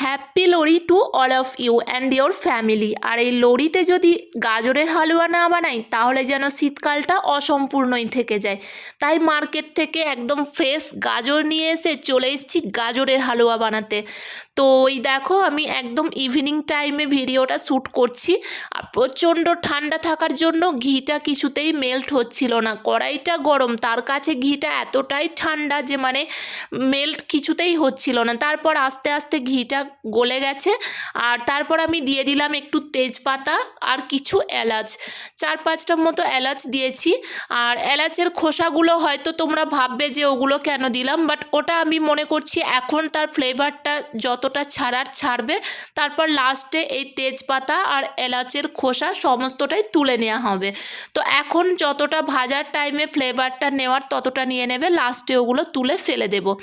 Happy Lohri to all of you and your family. আর এই লোহড়িতে যদি গাজরের হালুয়া না বানাই তাহলে যেন শীতকালটা অসম্পূর্ণই থেকে যায়। তাই মার্কেট থেকে একদম ফ্রেশ গাজর নিয়ে এসে চলে এসেছি গাজরের হালুয়া বানাতে। তো ওই দেখো আমি একদম ইভিনিং টাইমে ভিডিওটা শ্যুট করছি, আর প্রচণ্ড ঠান্ডা থাকার জন্য ঘিটা কিছুতেই মেল্ট হচ্ছিল না। কড়াইটা গরম, তার কাছে ঘিটা এতটাই ঠান্ডা যে মেল্ট কিছুতেই হচ্ছিল না। তারপর আস্তে আস্তে ঘিটা গলে গেছে, আর তারপর আমি দিয়ে দিলাম একটু তেজপাতা আর কিছু এলাচ, 4-5টা মতো এলাচ দিয়েছি। আর এলাচের খোসাগুলো হয়তো তোমরা ভাববে যে ওগুলো কেন দিলাম, বাট ওটা আমি মনে করছি এখন তার ফ্লেভারটা যতটা ছাড়বে, তারপর লাস্টে এই তেজপাতা আর এলাচের খোসা সমস্তটাই তুলে নেওয়া হবে। তো এখন যতটা ভাজার টাইমে ফ্লেভারটা নেওয়ার ততটা নিয়ে নেবে, লাস্টে ওগুলো তুলে ফেলে দেবো।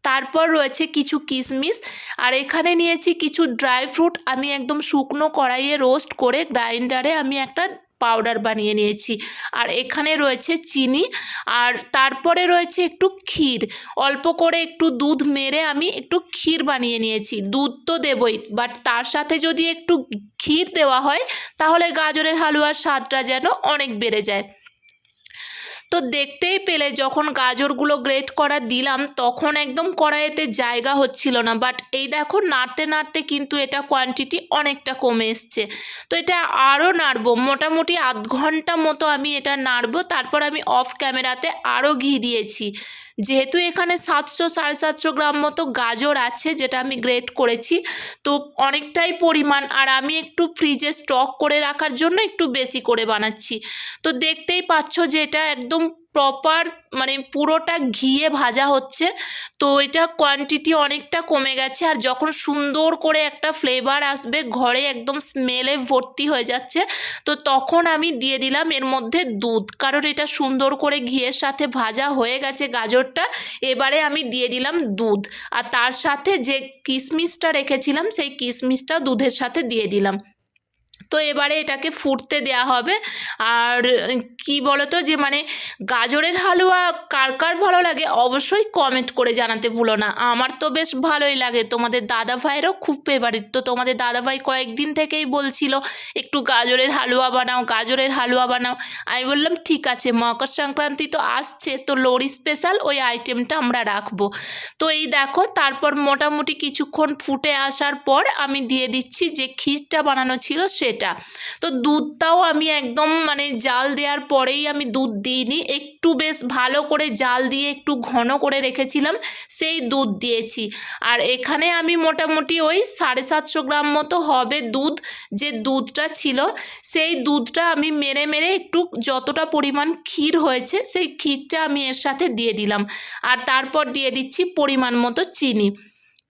তারপর রয়েছে কিছু কিশমিশ, আর এখানে নিয়েছি কিছু ড্রাই ফ্রুট। আমি একদম শুকনো কড়াইয়ে রোস্ট করে গ্রাইন্ডারে আমি একটা পাউডার বানিয়ে নিয়েছি। আর এখানে রয়েছে চিনি, আর তারপরে রয়েছে একটু ক্ষীর। অল্প করে একটু দুধ মেরে আমি একটু ক্ষীর বানিয়ে নিয়েছি। দুধ তো দেবই, বাট তার সাথে যদি একটু ক্ষীর দেওয়া হয় তাহলে গাজরের হালুয়ার স্বাদটা যেন অনেক বেড়ে যায়। তো দেখতেই পেলে যখন গাজরগুলো গ্রেট করা দিলাম তখন একদম কড়াইতে জায়গা হচ্ছিল না, বাট এই দেখো নাড়তে নাড়তে কিন্তু এটা কোয়ান্টিটি অনেকটা কমে এসছে। তো এটা আরও নাড়বো, মোটামুটি আধ ঘন্টা মতো আমি এটা নাড়বো। তারপর আমি অফ ক্যামেরাতে আরও ঘি দিয়েছি। যেহেতু এখানে 700-750 গ্রাম মতো গাজর আছে যেটা আমি গ্রেট করেছি, তো অনেকটাই পরিমাণ। আর আমি একটু ফ্রিজে স্টক করে রাখার জন্য একটু বেশি করে বানাচ্ছি। তো দেখতেই পাচ্ছ যে এটা একদম প্রপার পুরোটা ঘিয়ে ভাজা হচ্ছে। তো এটা কোয়ান্টিটি অনেকটা কমে গেছে, আর যখন সুন্দর করে একটা ফ্লেভার আসবে, ঘরে একদম স্মেলে ভর্তি হয়ে যাচ্ছে, তো তখন আমি দিয়ে দিলাম এর মধ্যে দুধ। কারণ এটা সুন্দর করে ঘিয়ের সাথে ভাজা হয়ে গেছে গাজরটা। এবারে আমি দিয়ে দিলাম দুধ, আর তার সাথে যে কিশমিশটা রেখেছিলাম সেই কিশমিশটা দুধের সাথে দিয়ে দিলাম। তো এবারে এটাকে ফুটতে দেওয়া হবে। আর কি বলতো যে গাজরের হালুয়া কার কার ভালো লাগে অবশ্যই কমেন্ট করে জানাতে ভুলো না। আমার তো বেশ ভালোই লাগে, তোমাদের দাদা ভাইয়েরও খুব ফেভারিট। তো তোমাদের দাদা ভাই কয়েকদিন থেকেই বলছিল একটু গাজরের হালুয়া বানাও, গাজরের হালুয়া বানাও। আমি বললাম ঠিক আছে, মকর সংক্রান্তি তো আসছে, তো লোহড়ি স্পেশাল ওই আইটেমটা আমরা রাখবো। তো এই দেখো তারপর মোটামুটি কিছুক্ষণ ফুটে আসার পর আমি দিয়ে দিচ্ছি যে ক্ষীরটা বানানো ছিল সেটা। তো দুধটাও আমি একদম জাল দেওয়ার পরেই আমি দুধ দিইনি, একটু বেশ ভালো করে জাল দিয়ে একটু ঘন করে রেখেছিলাম, সেই দুধ দিয়েছি। আর এখানে আমি মোটামুটি ওই 750 গ্রাম মতো হবে দুধ, যে দুধটা ছিল সেই দুধটা আমি মেরে মেরে একটু যতটা পরিমাণ ক্ষীর হয়েছে সেই ক্ষীরটা আমি এর সাথে দিয়ে দিলাম। আর তারপর দিয়ে দিচ্ছি পরিমাণ মতো চিনি।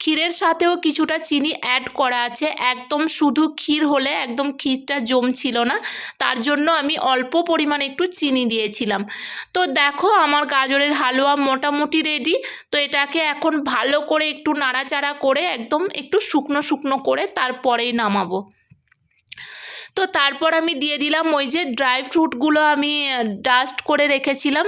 ক্ষীরের সাথেও কিছুটা চিনি অ্যাড করা আছে, একদম শুধু ক্ষীর হলে একদম ক্ষীরটা জমছিল না, তার জন্য আমি অল্প পরিমাণে একটু চিনি দিয়েছিলাম। তো দেখো আমার গাজরের হালুয়া মোটামুটি রেডি। তো এটাকে এখন ভালো করে একটু নাড়াচাড়া করে একদম একটু শুকনো শুকনো করে তারপরেই নামাবো। তো তারপর আমি দিয়ে দিলাম ওই যে ড্রাই ফ্রুটগুলো আমি ডাস্ট করে রেখেছিলাম,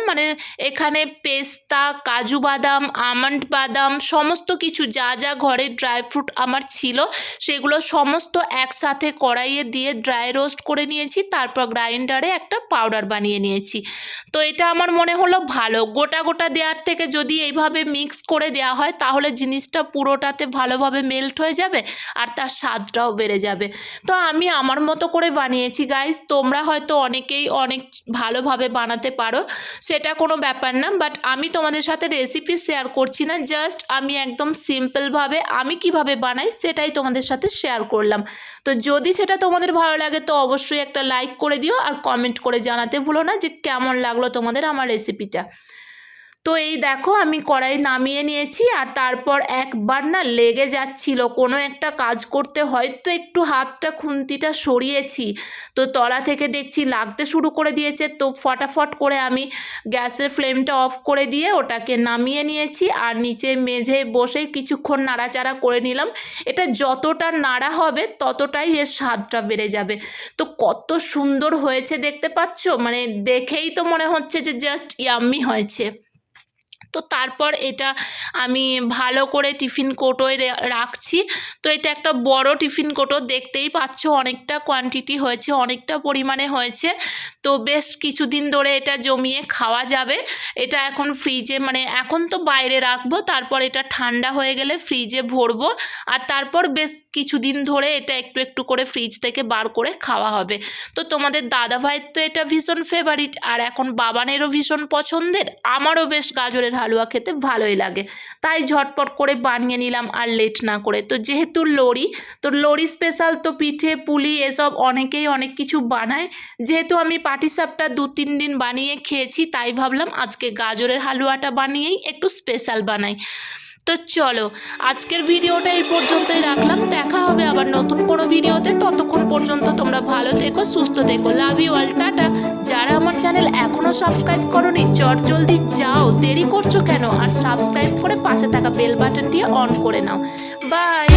এখানে পেস্তা, কাজু বাদাম, আমন্ড বাদাম, সমস্ত কিছু যা যা ঘরে ড্রাই ফ্রুট আমার ছিল সেগুলো সমস্ত একসাথে কড়াইয়ে দিয়ে ড্রাই রোস্ট করে নিয়েছি। তারপর গ্রাইন্ডারে একটা পাউডার বানিয়ে নিয়েছি। তো এটা আমার মনে হলো ভালো, গোটা গোটা দেওয়ার থেকে যদি এইভাবে মিক্স করে দেওয়া হয় তাহলে জিনিসটা পুরোটাতে ভালোভাবে মেল্ট হয়ে যাবে আর তার স্বাদটাও বেড়ে যাবে। তো আমি আমার মতো করে বানিয়েছি গাইস, তোমরা হয়তো অনেকেই অনেক ভালোভাবে বানাতে পারো, সেটা কোনো ব্যাপার না, বাট আমি তোমাদের সাথে রেসিপি শেয়ার করছি না, জাস্ট আমি একদম সিম্পলভাবে আমি কিভাবে বানাই সেটাই তোমাদের সাথে শেয়ার করলাম। তো যদি সেটা তোমাদের ভালো লাগে তো অবশ্যই একটা লাইক করে দিও, আর কমেন্ট করে জানাতে ভুলো না যে কেমন লাগলো তোমাদের আমার রেসিপিটা। তো এই দেখো আমি কড়াই নামিয়ে নিয়েছি, আর তারপর একবার লেগে যাচ্ছিল কোনো একটা কাজ করতে, হয়তো একটু হাতটা খুন্তিটা সরিয়েছি, তো তলা থেকে দেখছি লাগতে শুরু করে দিয়েছে। তো ফটাফট করে আমি গ্যাসের ফ্লেমটা অফ করে দিয়ে ওটাকে নামিয়ে নিয়েছি, আর নিচে মেঝে বসে কিছুক্ষণ নাড়াচাড়া করে নিলাম। এটা যতটা নাড়া হবে ততটাই এর স্বাদটা বেড়ে যাবে। তো কত সুন্দর হয়েছে দেখতে পাচ্ছ, দেখেই তো মনে হচ্ছে যে জাস্ট ইয়াম্মি হয়েছে। তো তারপর এটা আমি ভালো করে টিফিন কৌটোয় রাখছি। তো এটা একটা বড় টিফিন কৌটো, দেখতেই পাচ্ছ অনেকটা কোয়ান্টিটি হয়েছে, অনেকটা পরিমাণে হয়েছে। তো বেশ কিছুদিন ধরে এটা জমিয়ে খাওয়া যাবে। এটা এখন ফ্রিজে, মানে এখন তো বাইরে রাখবো, তারপর এটা ঠান্ডা হয়ে গেলে ফ্রিজে ভরবো। আর তারপর বেশ কিছুদিন ধরে এটা একটু একটু করে ফ্রিজ থেকে বার করে খাওয়া হবে। তো তোমাদের দাদাভাইয়ের তো এটা ভীষণ ফেভারিট, আর এখন বাবানেরও ভীষণ পছন্দের। আমারও বেশ গাজরের হালুয়া খেতে ভালোই লাগে, তাই ঝটপট করে বানিয়ে নিলাম আর লেট না করে। তো যেহেতু লরি, তো লরি স্পেশাল, তো পিঠে পুলি এসব অনেকেই অনেক কিছু বানায়। যেহেতু আমি পাটিসাপটা 2-3 দিন বানিয়ে খেয়েছি, তাই ভাবলাম আজকে গাজরের হালুয়াটা বানিয়েই একটু স্পেশাল বানাই। তো চলো, আজকের ভিডিওটা এই পর্যন্তই রাখলাম। দেখা হবে আবার নতুন কোনো ভিডিওতে। ততক্ষণ পর্যন্ত তোমরা ভালো থেকো, সুস্থ থেকো। Love you all, tata. যারা আমার চ্যানেল এখনও সাবস্ক্রাইব করোনি, জলদি যাও, দেরি করছো কেন? আর সাবস্ক্রাইব করে পাশে থাকা বেল বাটনটি অন করে নাও। বাই।